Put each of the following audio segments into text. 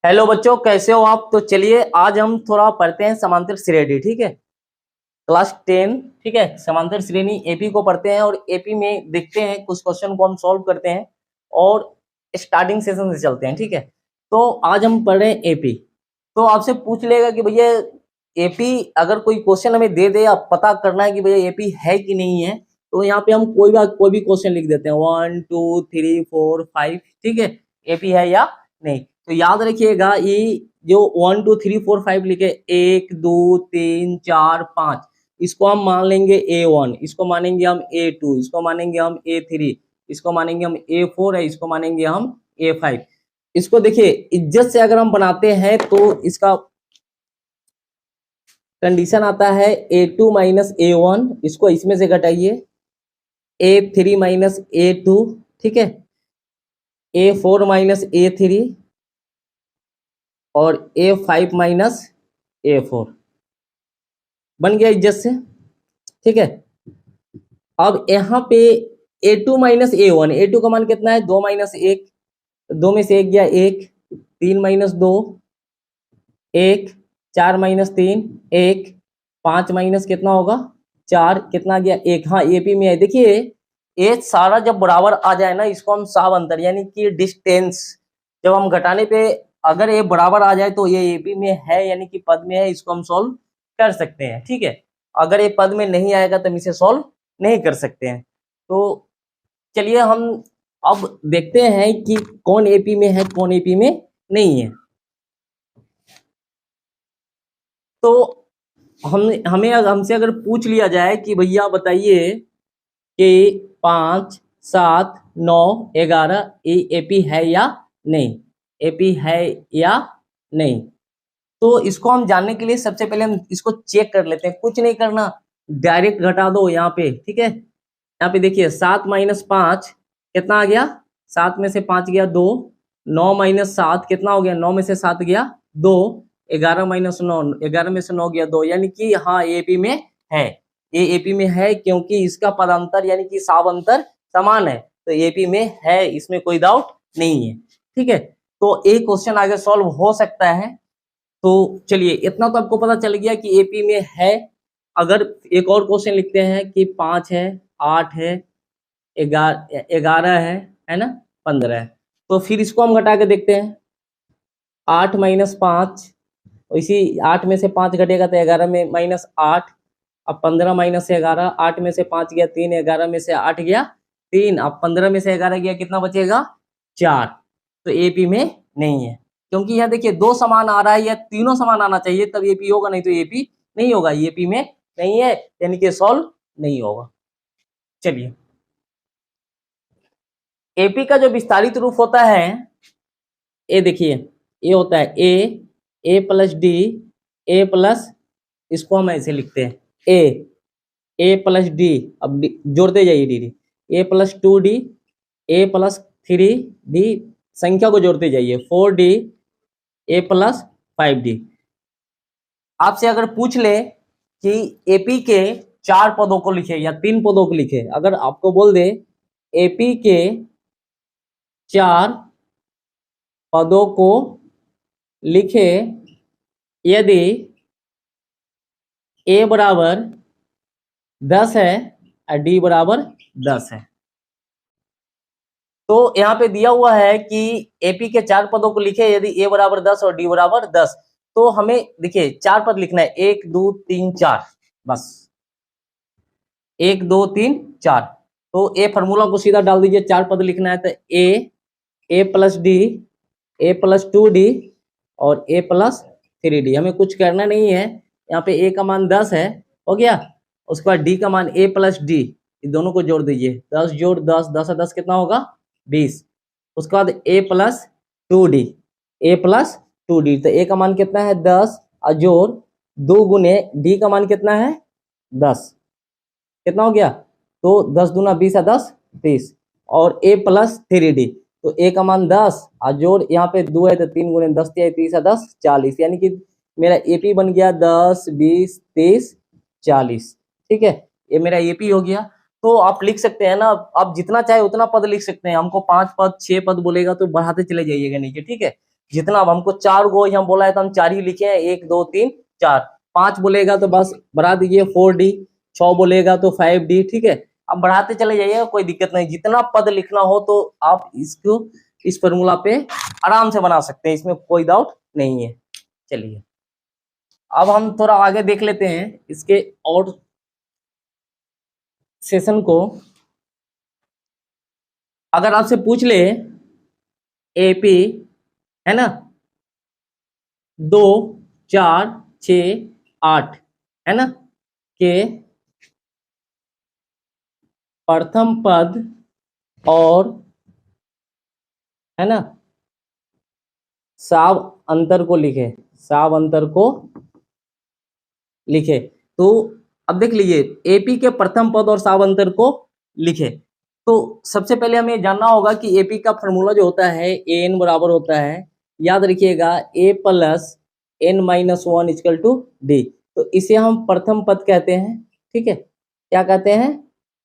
Hello बच्चों, कैसे हो आप। तो चलिए आज हम थोड़ा पढ़ते हैं समांतर श्रेणी। ठीक है, क्लास 10। ठीक है, समांतर श्रेणी एपी को पढ़ते हैं और एपी में देखते हैं कुछ क्वेश्चन को हम सॉल्व करते हैं और स्टार्टिंग सेशन से चलते हैं। ठीक है, तो आज हम पढ़ रहे हैं एपी। तो आपसे पूछ लेगा कि भैया एपी अगर कोई क्वेश्चन हमें दे दे, आप पता करना है कि भैया एपी है कि नहीं है। तो यहाँ पे हम कोई भी क्वेश्चन लिख देते हैं 1 2 3 4 5। ठीक है, एपी है या नहीं। तो याद रखिएगा ये जो 1 2 3 4 5 लिखे 1 2 3 4 5, इसको हम मान लेंगे A1, इसको मानेंगे हम A2, इसको मानेंगे हम A3, इसको मानेंगे हम A4 है, इसको मानेंगे हम A5। इसको देखिए इज्जत से अगर हम बनाते हैं तो इसका कंडीशन आता है A2 माइनस A1, इसको इसमें से घटाइए A3 माइनस A2, ठीक है, A4 माइनस A3 और A5 माइनस A4 बन गया इज्जत से। ठीक है, अब यहाँ पे A2 माइनस A1, A2 का मान कितना है 2 माइनस 1, 2 में से 1 गया 1, 3 माइनस 2 1, 4 माइनस 3 1, 5 माइनस कितना होगा 4, कितना गया 1। हाँ एपी में है। देखिए ये सारा जब बराबर आ जाए ना, इसको हम साव अंतर यानी कि डिस्टेंस, जब हम घटाने पे अगर ये बराबर आ जाए तो ये एपी में है यानी कि पद में है, इसको हम सॉल्व कर सकते हैं। ठीक है, अगर ये पद में नहीं आएगा तो हम इसे सॉल्व नहीं कर सकते हैं। तो चलिए हम अब देखते हैं कि कौन एपी में है कौन एपी में नहीं है। तो हमसे अगर पूछ लिया जाए कि भैया बताइए कि 5 7 9 11 एपी है या नहीं, एपी है या नहीं। तो इसको हम जानने के लिए सबसे पहले हम इसको चेक कर लेते हैं। कुछ नहीं करना, डायरेक्ट घटा दो यहाँ पे। ठीक है, यहाँ पे देखिए 7 माइनस 5 कितना आ गया, 7 में से 5 गया 2, 9 माइनस 7 कितना हो गया, 9 में से 7 गया 2, 11 माइनस 9, 11 में से 9 गया 2, यानी कि हाँ एपी में है। ये एपी में है क्योंकि इसका पदांतर यानी कि सावंतर समान है, तो एपी में है, इसमें कोई डाउट नहीं है। ठीक है, तो एक क्वेश्चन आगे सॉल्व हो सकता है। तो चलिए इतना तो आपको पता चल गया कि एपी में है। अगर एक और क्वेश्चन लिखते हैं कि 5 है 8 है 11 है ना 15 है, तो फिर इसको हम घटा के देखते हैं। 8 माइनस 5, इसी 8 में से 5 घटेगा तो 11 में माइनस 8, अब 15 माइनस 11, 8 में से 5 गया 3, 11 में से 8 गया 3, अब 15 में से 11 गया कितना बचेगा 4। तो एपी में नहीं है क्योंकि यहाँ देखिए दो समान आ रहा है, या तीनों समान आना चाहिए तब एपी होगा, नहीं तो एपी नहीं होगा। एपी में नहीं है यानी कि सॉल्व नहीं होगा। चलिए एपी का जो विस्तारित रूप होता है, ए देखिए ए होता है a plus d a plus, इसको हम ऐसे लिखते हैं ए प्लस डी, अब जोड़ते जाइए D, a plus 2d A plus 3d, संख्या को जोड़ते जाइए 4d ए प्लस 5d। आपसे अगर पूछ ले कि एपी के 4 पदों को लिखे या 3 पदों को लिखे, अगर आपको बोल दे एपी के 4 पदों को लिखे यदि ए बराबर 10 है और डी बराबर 10 है। तो यहाँ पे दिया हुआ है कि एपी के 4 पदों को लिखे यदि ए बराबर 10 और डी बराबर 10। तो हमें देखिए 4 पद लिखना है 1 2 3 4, बस 1 2 3 4। तो ए फॉर्मूला को सीधा डाल दीजिए, 4 पद लिखना है तो a plus d a plus 2d और ए प्लस 3d। हमें कुछ करना नहीं है, यहाँ पे ए का मान 10 है, हो गया। उसके बाद डी का मान ए प्लस डी, दोनों को जोड़ दीजिए, 10 जोड़ 10, 10 10 कितना होगा 20। उसके बाद ए प्लस 2d ए प्लस 2d, तो ए का मान कितना है 10 और जोड़ 2 गुने डी का मान कितना है 10, कितना हो गया, तो 10 दूना 20 है 10 30, और ए प्लस 3d, तो ए का मान 10 और जोड़ यहाँ पे 2 है तो 3 गुने 10 30 है 10 40, यानी कि मेरा एपी बन गया 10 20 30 40। ठीक है, ये मेरा एपी हो गया। तो आप लिख सकते हैं ना, आप जितना चाहे उतना पद लिख सकते हैं। हमको 5 पद 6 पद बोलेगा तो बढ़ाते चले जाइएगा नीचे। ठीक है, जितना अब हमको 4 गो यहाँ बोला है तो हम 4 ही लिखे हैं, 1 2 3 4। 5 बोलेगा तो बस बढ़ा दीजिए 4D, 6 बोलेगा तो 5D, ठीक है। अब बढ़ाते चले जाइएगा, कोई दिक्कत नहीं। जितना पद लिखना हो तो आप इसको इस फॉर्मूला पे आराम से बना सकते हैं, इसमें कोई डाउट नहीं है। चलिए अब हम थोड़ा आगे देख लेते हैं इसके और सेशन को। अगर आपसे पूछ ले एपी है ना 2 4 6 8 है ना के प्रथम पद और है ना साव अंतर को लिखे, साव अंतर को लिखे। तो अब देख लीजिए एपी के प्रथम पद और साव अंतर को लिखे। तो सबसे पहले हमें जानना होगा कि एपी का फॉर्मूला जो होता है ए एन बराबर होता है, याद रखिएगा a plus n minus 1 equal to d. तो इसे हम प्रथम पद कहते हैं, ठीक है। क्या कहते हैं?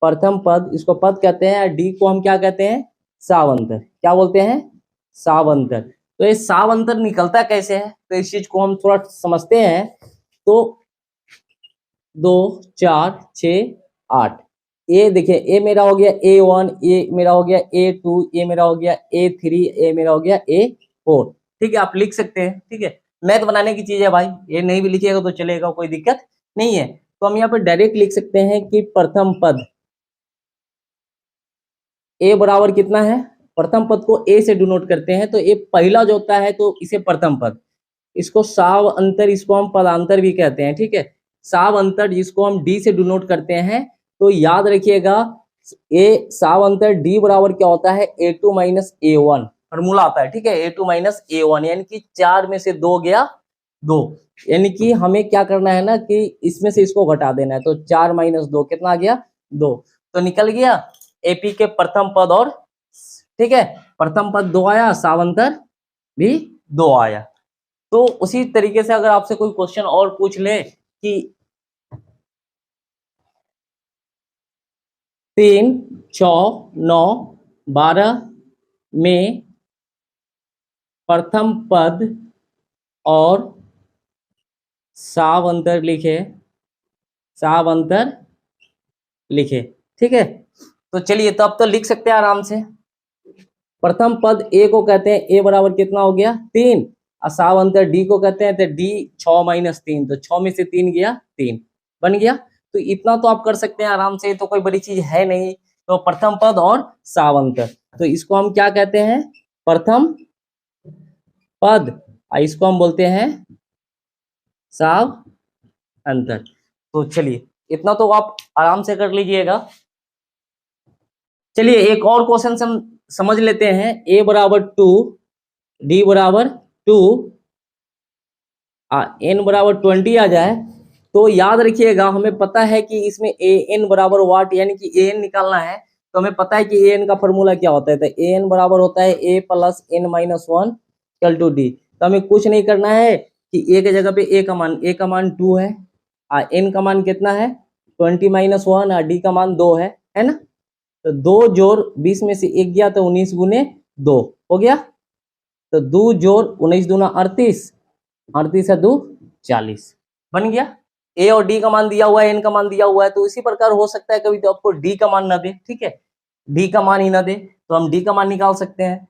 प्रथम पद, इसको पद कहते हैं। डी को हम क्या कहते हैं? सावंतर। क्या बोलते हैं? सावंतर। तो ये सावंतर निकलता कैसे है, तो इस चीज को हम थोड़ा समझते हैं। तो 2 4 6 8 ए देखिए, ए मेरा हो गया A1, ए मेरा हो गया A2, ए मेरा हो गया A3, ए मेरा हो गया A4, ठीक है। आप लिख सकते हैं, ठीक है। मैथ बनाने की चीज है भाई, ये नहीं भी लिखिएगा तो चलेगा, कोई दिक्कत नहीं है। तो हम यहाँ पे डायरेक्ट लिख सकते हैं कि प्रथम पद ए बराबर कितना है, प्रथम पद को ए से डिनोट करते हैं, तो ए पहला जो होता है तो इसे प्रथम पद, इसको साव अंतर, इसको हम पदांतर भी कहते हैं, ठीक है। साव अंतर जिसको हम डी से डिनोट करते हैं, तो याद रखिएगा ए साव अंतर डी बराबर क्या होता है? A2 माइनस A1 फॉर्मूला आता है, ठीक है। A2 माइनस A1 यानी कि 4 में से 2 गया 2, यानी कि हमें क्या करना है ना कि इसमें से इसको घटा देना है। तो 4 माइनस 2 कितना आ गया? 2। तो निकल गया एपी के प्रथम पद और, ठीक है, प्रथम पद 2 आया, सावंतर भी 2 आया। तो उसी तरीके से अगर आपसे कोई क्वेश्चन और पूछ ले कि 3 6 9 12 में प्रथम पद और सावंतर लिखे, सावंतर लिखे, ठीक है। तो चलिए तो अब तो लिख सकते हैं आराम से। प्रथम पद ए को कहते हैं, ए बराबर कितना हो गया? 3। और सावंतर डी को कहते हैं, तो डी 6 माइनस 3, तो 6 में से 3 गया 3, बन गया। तो इतना तो आप कर सकते हैं आराम से, तो कोई बड़ी चीज है नहीं। तो प्रथम पद और सावंतर, तो इसको हम क्या कहते हैं? प्रथम पद, और इसको हम बोलते हैं साव अंतर। तो चलिए इतना तो आप आराम से कर लीजिएगा। चलिए एक और क्वेश्चन से हम समझ लेते हैं। ए बराबर 2, डी बराबर 2, एन बराबर 20 आ जाए, तो याद रखिएगा हमें पता है कि इसमें ए एन बराबर वाट, यानी कि ए एन निकालना है। तो हमें पता है कि ए एन का फॉर्मूला क्या होता है, तो ए एन बराबर होता है a plus n minus 1 equal to d. तो हमें कुछ नहीं करना है कि ए के जगह पे ए का मान 2 है, और एन का मान कितना है? 20 माइनस 1, और डी का मान 2 है ना। तो 2 जोड़ 20 में से 1 गया, तो 19 गुने 2 हो गया। तो 2 जोड़ 19 दूना 38, 38 है 2 40, बन गया। ए और डी का मान दिया हुआ है, एन का मान दिया हुआ है, तो इसी प्रकार हो सकता है कभी तो आपको डी का मान ना दे, ठीक है, डी का मान ही ना दे, तो हम डी का मान निकाल सकते हैं।